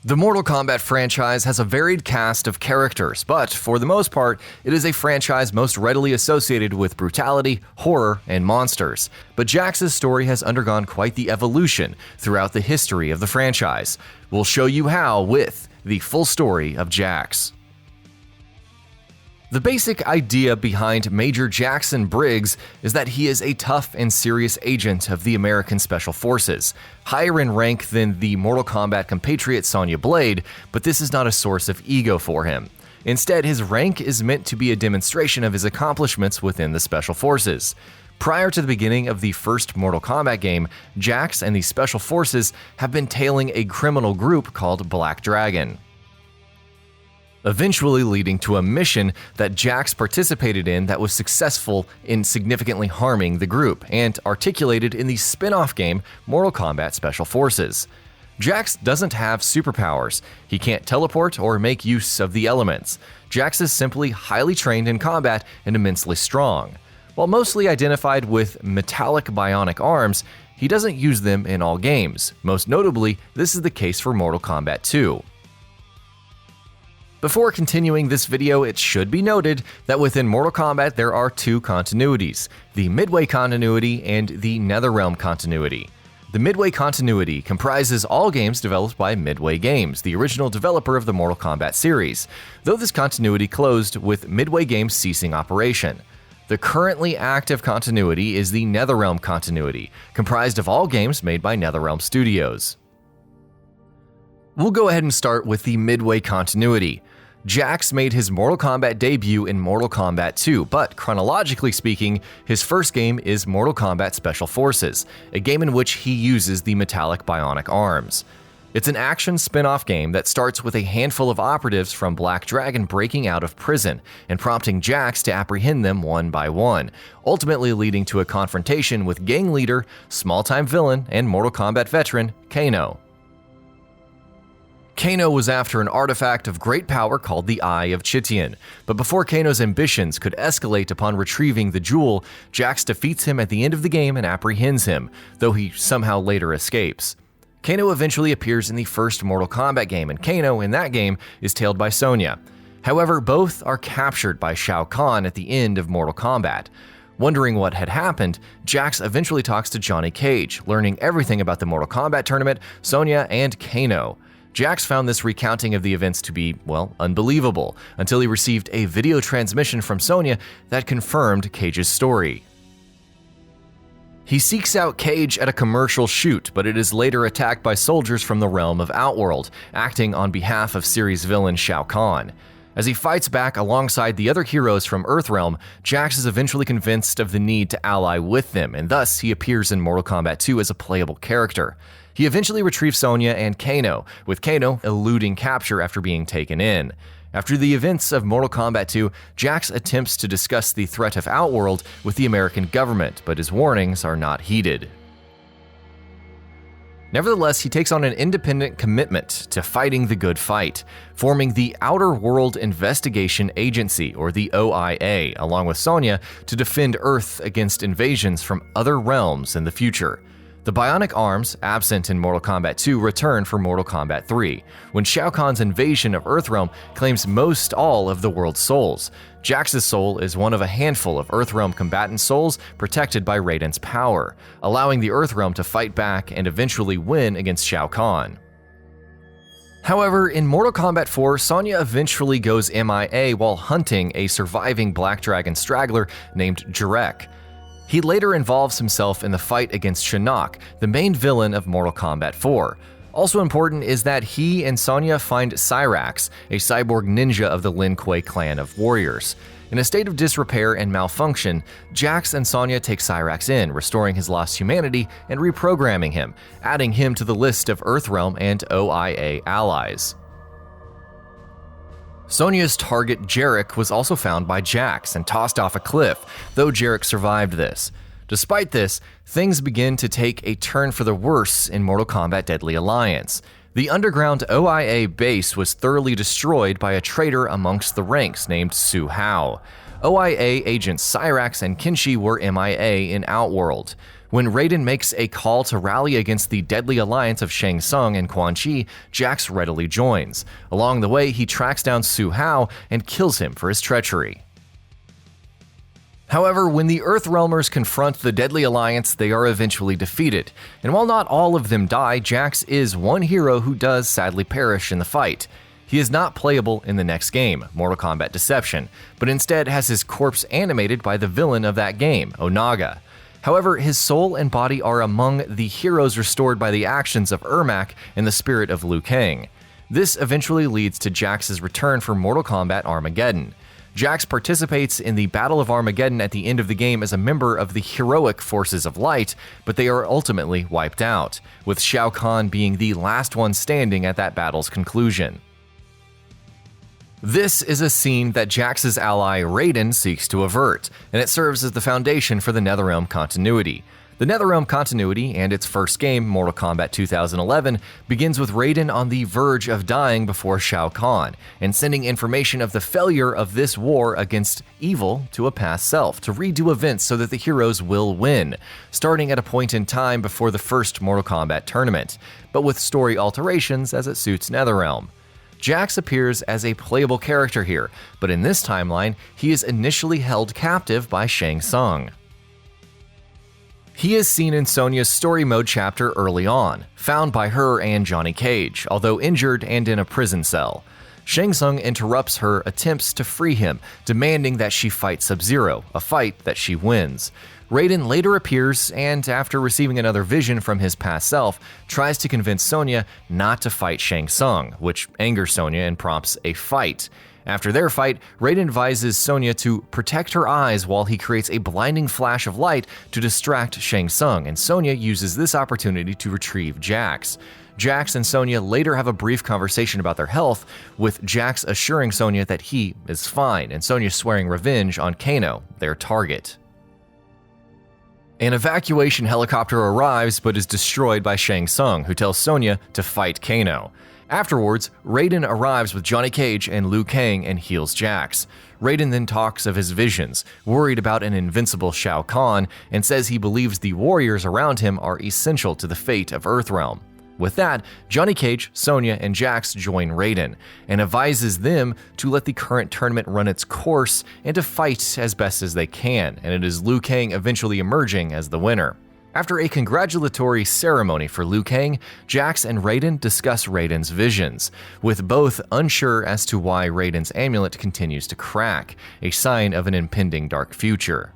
The Mortal Kombat franchise has a varied cast of characters, but for the most part, it is a franchise most readily associated with brutality, horror, and monsters. But Jax's story has undergone quite the evolution throughout the history of the franchise. We'll show you how with the full story of Jax. The basic idea behind Major Jax Briggs is that he is a tough and serious agent of the American Special Forces, higher in rank than the Mortal Kombat compatriot Sonya Blade, but this is not a source of ego for him. Instead, his rank is meant to be a demonstration of his accomplishments within the Special Forces. Prior to the beginning of the first Mortal Kombat game, Jax and the Special Forces have been tailing a criminal group called Black Dragon, eventually leading to a mission that Jax participated in that was successful in significantly harming the group, and articulated in the spin-off game Mortal Kombat Special Forces. Jax doesn't have superpowers. He can't teleport or make use of the elements. Jax is simply highly trained in combat and immensely strong. While mostly identified with metallic bionic arms, he doesn't use them in all games. Most notably, this is the case for Mortal Kombat 2. Before continuing this video, it should be noted that within Mortal Kombat there are two continuities, the Midway Continuity and the Netherrealm Continuity. The Midway Continuity comprises all games developed by Midway Games, the original developer of the Mortal Kombat series, though this continuity closed with Midway Games ceasing operation. The currently active continuity is the Netherrealm Continuity, comprised of all games made by Netherrealm Studios. We'll go ahead and start with the Midway Continuity. Jax made his Mortal Kombat debut in Mortal Kombat 2, but chronologically speaking, his first game is Mortal Kombat Special Forces, a game in which he uses the metallic bionic arms. It's an action spin-off game that starts with a handful of operatives from Black Dragon breaking out of prison and prompting Jax to apprehend them one by one, ultimately leading to a confrontation with gang leader, small-time villain, and Mortal Kombat veteran, Kano. Kano was after an artifact of great power called the Eye of Chitian, but before Kano's ambitions could escalate upon retrieving the jewel, Jax defeats him at the end of the game and apprehends him, though he somehow later escapes. Kano eventually appears in the first Mortal Kombat game, and Kano in that game is tailed by Sonya. However, both are captured by Shao Kahn at the end of Mortal Kombat. Wondering what had happened, Jax eventually talks to Johnny Cage, learning everything about the Mortal Kombat tournament, Sonya, and Kano. Jax found this recounting of the events to be, well, unbelievable, until he received a video transmission from Sonya that confirmed Cage's story. He seeks out Cage at a commercial shoot, but it is later attacked by soldiers from the realm of Outworld, acting on behalf of series villain Shao Kahn. As he fights back alongside the other heroes from Earthrealm, Jax is eventually convinced of the need to ally with them, and thus he appears in Mortal Kombat 2 as a playable character. He eventually retrieves Sonya and Kano, with Kano eluding capture after being taken in. After the events of Mortal Kombat 2, Jax attempts to discuss the threat of Outworld with the American government, but his warnings are not heeded. Nevertheless, he takes on an independent commitment to fighting the good fight, forming the Outer World Investigation Agency, or the OIA, along with Sonya, to defend Earth against invasions from other realms in the future. The bionic arms, absent in Mortal Kombat 2, return for Mortal Kombat 3, when Shao Kahn's invasion of Earthrealm claims most all of the world's souls. Jax's soul is one of a handful of Earthrealm combatant souls protected by Raiden's power, allowing the Earthrealm to fight back and eventually win against Shao Kahn. However, in Mortal Kombat 4, Sonya eventually goes MIA while hunting a surviving Black Dragon straggler named Jarek. He later involves himself in the fight against Shinnok, the main villain of Mortal Kombat 4. Also important is that he and Sonya find Cyrax, a cyborg ninja of the Lin Kuei clan of warriors. In a state of disrepair and malfunction, Jax and Sonya take Cyrax in, restoring his lost humanity and reprogramming him, adding him to the list of Earthrealm and OIA allies. Sonya's target Jarek was also found by Jax and tossed off a cliff, though Jarek survived this. Despite this, things begin to take a turn for the worse in Mortal Kombat Deadly Alliance. The underground OIA base was thoroughly destroyed by a traitor amongst the ranks named Su Hao. OIA agents Cyrax and Kinshi were MIA in Outworld. When Raiden makes a call to rally against the deadly alliance of Shang Tsung and Quan Chi, Jax readily joins. Along the way, he tracks down Su Hao and kills him for his treachery. However, when the Earthrealmers confront the Deadly Alliance, they are eventually defeated. And while not all of them die, Jax is one hero who does sadly perish in the fight. He is not playable in the next game, Mortal Kombat Deception, but instead has his corpse animated by the villain of that game, Onaga. However, his soul and body are among the heroes restored by the actions of Ermac and the spirit of Liu Kang. This eventually leads to Jax's return for Mortal Kombat Armageddon. Jax participates in the Battle of Armageddon at the end of the game as a member of the heroic Forces of Light, but they are ultimately wiped out, with Shao Kahn being the last one standing at that battle's conclusion. This is a scene that Jax's ally Raiden seeks to avert, and it serves as the foundation for the NetherRealm continuity. The NetherRealm continuity and its first game, Mortal Kombat 2011, begins with Raiden on the verge of dying before Shao Kahn, and sending information of the failure of this war against evil to a past self to redo events so that the heroes will win, starting at a point in time before the first Mortal Kombat tournament, but with story alterations as it suits NetherRealm. Jax appears as a playable character here, but in this timeline, he is initially held captive by Shang Tsung. He is seen in Sonya's story mode chapter early on, found by her and Johnny Cage, although injured and in a prison cell. Shang Tsung interrupts her attempts to free him, demanding that she fight Sub-Zero, a fight that she wins. Raiden later appears and, after receiving another vision from his past self, tries to convince Sonya not to fight Shang Tsung, which angers Sonya and prompts a fight. After their fight, Raiden advises Sonya to protect her eyes while he creates a blinding flash of light to distract Shang Tsung, and Sonya uses this opportunity to retrieve Jax. Jax and Sonya later have a brief conversation about their health, with Jax assuring Sonya that he is fine, and Sonya swearing revenge on Kano, their target. An evacuation helicopter arrives but is destroyed by Shang Tsung, who tells Sonya to fight Kano. Afterwards, Raiden arrives with Johnny Cage and Liu Kang and heals Jax. Raiden then talks of his visions, worried about an invincible Shao Kahn, and says he believes the warriors around him are essential to the fate of Earthrealm. With that, Johnny Cage, Sonya, and Jax join Raiden, and advises them to let the current tournament run its course and to fight as best as they can, and it is Liu Kang eventually emerging as the winner. After a congratulatory ceremony for Liu Kang, Jax and Raiden discuss Raiden's visions, with both unsure as to why Raiden's amulet continues to crack, a sign of an impending dark future.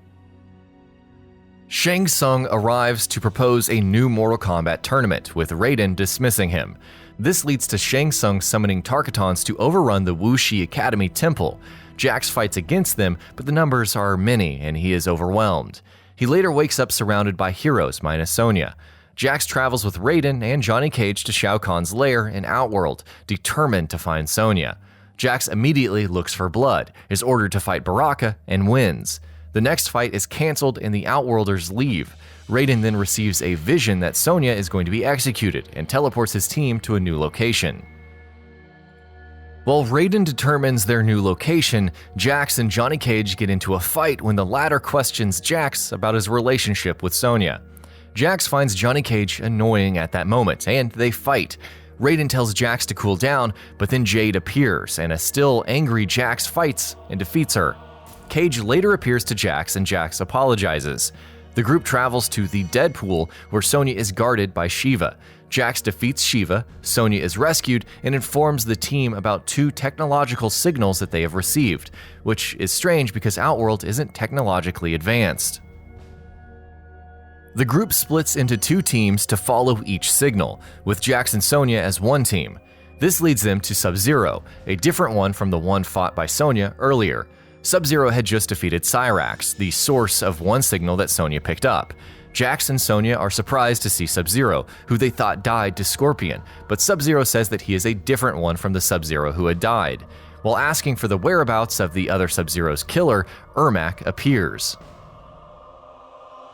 Shang Tsung arrives to propose a new Mortal Kombat tournament, with Raiden dismissing him. This leads to Shang Tsung summoning Tarkatans to overrun the Wuxi Academy Temple. Jax fights against them, but the numbers are many and he is overwhelmed. He later wakes up surrounded by heroes minus Sonya. Jax travels with Raiden and Johnny Cage to Shao Kahn's lair in Outworld, determined to find Sonya. Jax immediately looks for blood, is ordered to fight Baraka, and wins. The next fight is cancelled and the Outworlders leave. Raiden then receives a vision that Sonya is going to be executed and teleports his team to a new location. While Raiden determines their new location, Jax and Johnny Cage get into a fight when the latter questions Jax about his relationship with Sonya. Jax finds Johnny Cage annoying at that moment, and they fight. Raiden tells Jax to cool down, but then Jade appears, and a still angry Jax fights and defeats her. Cage later appears to Jax, and Jax apologizes. The group travels to the Dead Pool, where Sonya is guarded by Shiva. Jax defeats Shiva, Sonya is rescued, and informs the team about two technological signals that they have received, which is strange because Outworld isn't technologically advanced. The group splits into two teams to follow each signal, with Jax and Sonya as one team. This leads them to Sub-Zero, a different one from the one fought by Sonya earlier. Sub-Zero had just defeated Cyrax, the source of one signal that Sonya picked up. Jax and Sonya are surprised to see Sub-Zero, who they thought died to Scorpion, but Sub-Zero says that he is a different one from the Sub-Zero who had died. While asking for the whereabouts of the other Sub-Zero's killer, Ermac appears.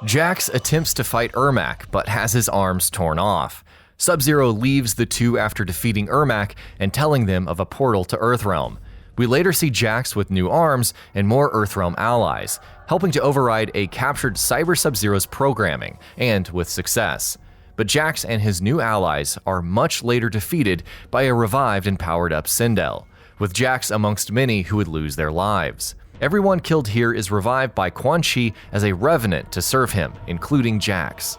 Jax attempts to fight Ermac, but has his arms torn off. Sub-Zero leaves the two after defeating Ermac and telling them of a portal to Earthrealm. We later see Jax with new arms and more Earthrealm allies, helping to override a captured Cyber Sub-Zero's programming, and with success. But Jax and his new allies are much later defeated by a revived and powered-up Sindel, with Jax amongst many who would lose their lives. Everyone killed here is revived by Quan Chi as a revenant to serve him, including Jax.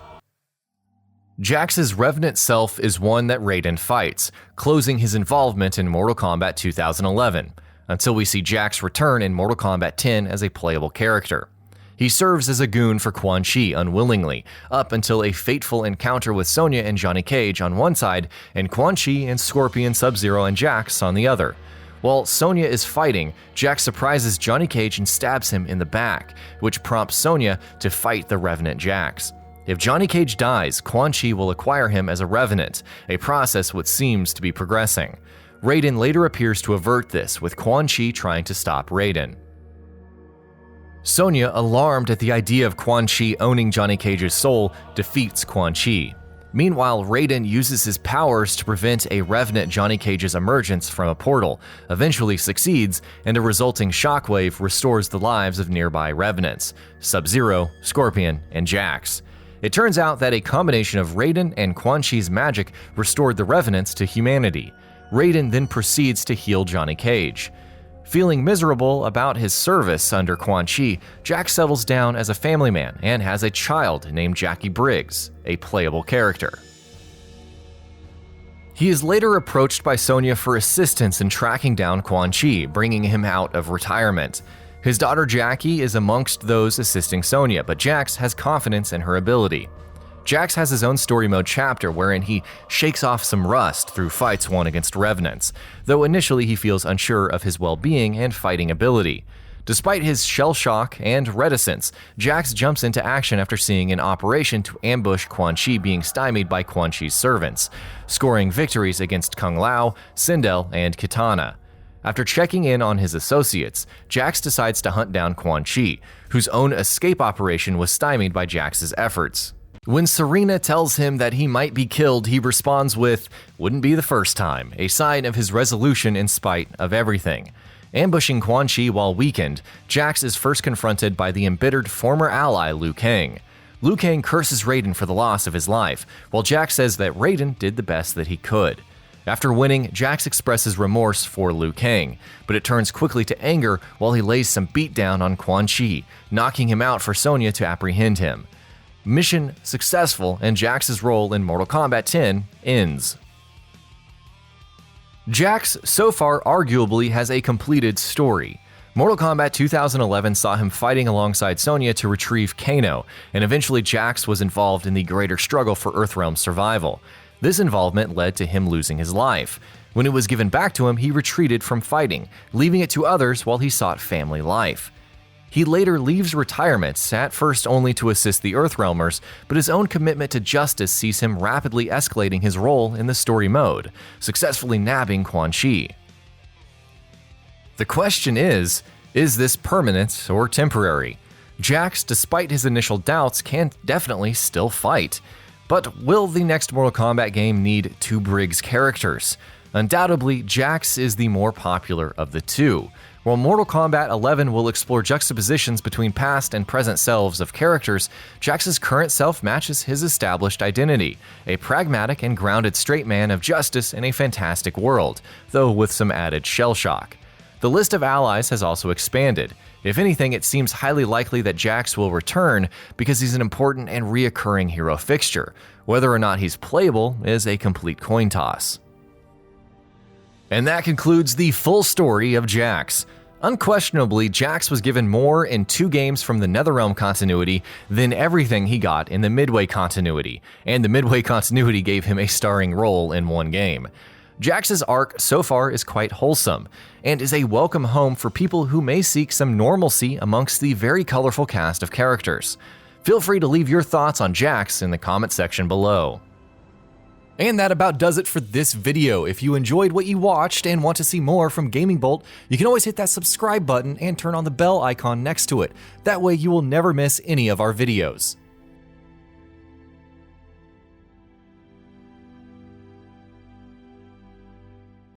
Jax's revenant self is one that Raiden fights, closing his involvement in Mortal Kombat 2011, until we see Jax return in Mortal Kombat 10 as a playable character. He serves as a goon for Quan Chi unwillingly, up until a fateful encounter with Sonya and Johnny Cage on one side, and Quan Chi and Scorpion, Sub-Zero, and Jax on the other. While Sonya is fighting, Jax surprises Johnny Cage and stabs him in the back, which prompts Sonya to fight the Revenant Jax. If Johnny Cage dies, Quan Chi will acquire him as a Revenant, a process which seems to be progressing. Raiden later appears to avert this, with Quan Chi trying to stop Raiden. Sonya, alarmed at the idea of Quan Chi owning Johnny Cage's soul, defeats Quan Chi. Meanwhile, Raiden uses his powers to prevent a Revenant Johnny Cage's emergence from a portal, eventually succeeds, and a resulting shockwave restores the lives of nearby Revenants, Sub-Zero, Scorpion, and Jax. It turns out that a combination of Raiden and Quan Chi's magic restored the Revenants to humanity. Raiden then proceeds to heal Johnny Cage. Feeling miserable about his service under Quan Chi, Jax settles down as a family man and has a child named Jax Briggs, a playable character. He is later approached by Sonya for assistance in tracking down Quan Chi, bringing him out of retirement. His daughter Jackie is amongst those assisting Sonya, but Jax has confidence in her ability. Jax has his own story mode chapter wherein he shakes off some rust through fights won against Revenants, though initially he feels unsure of his well-being and fighting ability. Despite his shell shock and reticence, Jax jumps into action after seeing an operation to ambush Quan Chi being stymied by Quan Chi's servants, scoring victories against Kung Lao, Sindel, and Kitana. After checking in on his associates, Jax decides to hunt down Quan Chi, whose own escape operation was stymied by Jax's efforts. When Serena tells him that he might be killed, he responds with, "Wouldn't be the first time," a sign of his resolution in spite of everything. Ambushing Quan Chi while weakened, Jax is first confronted by the embittered former ally Liu Kang. Liu Kang curses Raiden for the loss of his life, while Jax says that Raiden did the best that he could. After winning, Jax expresses remorse for Liu Kang, but it turns quickly to anger while he lays some beatdown on Quan Chi, knocking him out for Sonya to apprehend him. Mission successful, and Jax's role in Mortal Kombat 10 ends. Jax so far arguably has a completed story. Mortal Kombat 2011 saw him fighting alongside Sonya to retrieve Kano, and eventually Jax was involved in the greater struggle for Earthrealm survival. This involvement led to him losing his life. When it was given back to him, he retreated from fighting, leaving it to others while he sought family life. He later leaves retirement, at first only to assist the Earthrealmers, but his own commitment to justice sees him rapidly escalating his role in the story mode, successfully nabbing Quan Chi. The question is this permanent or temporary? Jax, despite his initial doubts, can definitely still fight. But will the next Mortal Kombat game need two Briggs characters? Undoubtedly, Jax is the more popular of the two. While Mortal Kombat 11 will explore juxtapositions between past and present selves of characters, Jax's current self matches his established identity, a pragmatic and grounded straight man of justice in a fantastic world, though with some added shell shock. The list of allies has also expanded. If anything, it seems highly likely that Jax will return because he's an important and reoccurring hero fixture. Whether or not he's playable is a complete coin toss. And that concludes the full story of Jax. Unquestionably, Jax was given more in 2 games from the NetherRealm continuity than everything he got in the Midway continuity, and the Midway continuity gave him a starring role in 1 game. Jax's arc so far is quite wholesome, and is a welcome home for people who may seek some normalcy amongst the very colorful cast of characters. Feel free to leave your thoughts on Jax in the comment section below. And that about does it for this video. If you enjoyed what you watched and want to see more from GamingBolt, you can always hit that subscribe button and turn on the bell icon next to it. That way you will never miss any of our videos.